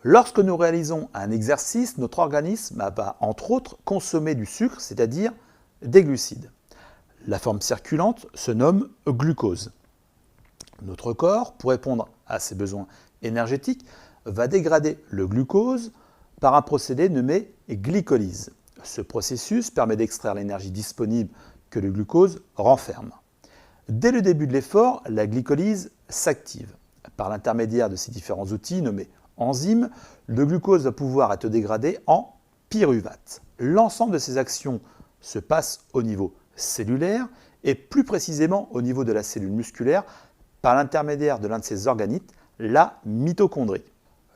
Lorsque nous réalisons un exercice, notre organisme va entre autres consommer du sucre, c'est-à-dire des glucides. La forme circulante se nomme glucose. Notre corps, pour répondre à ses besoins énergétiques, va dégrader le glucose par un procédé nommé glycolyse. Ce processus permet d'extraire l'énergie disponible que le glucose renferme. Dès le début de l'effort, la glycolyse s'active. Par l'intermédiaire de ces différents outils nommés enzymes, le glucose va pouvoir être dégradé en pyruvate. L'ensemble de ces actions se passe au niveau cellulaire et plus précisément au niveau de la cellule musculaire par l'intermédiaire de l'un de ses organites, la mitochondrie.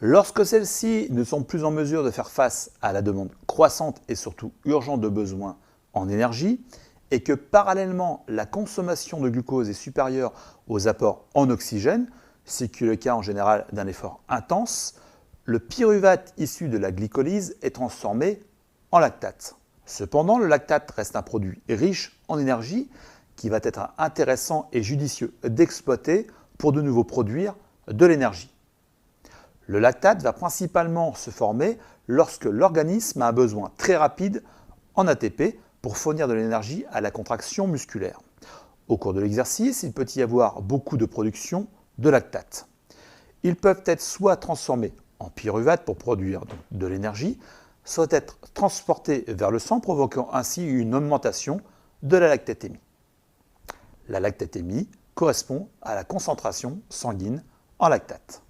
Lorsque celles-ci ne sont plus en mesure de faire face à la demande croissante et surtout urgente de besoins en énergie, et que parallèlement la consommation de glucose est supérieure aux apports en oxygène, ce qui est le cas en général d'un effort intense, le pyruvate issu de la glycolyse est transformé en lactate. Cependant, le lactate reste un produit riche en énergie qui va être intéressant et judicieux d'exploiter pour de nouveau produire de l'énergie. Le lactate va principalement se former lorsque l'organisme a un besoin très rapide en ATP pour fournir de l'énergie à la contraction musculaire. Au cours de l'exercice, il peut y avoir beaucoup de production de lactate. Ils peuvent être soit transformés en pyruvate pour produire de l'énergie, soit être transportés vers le sang, provoquant ainsi une augmentation de la lactatémie. La lactatémie correspond à la concentration sanguine en lactate.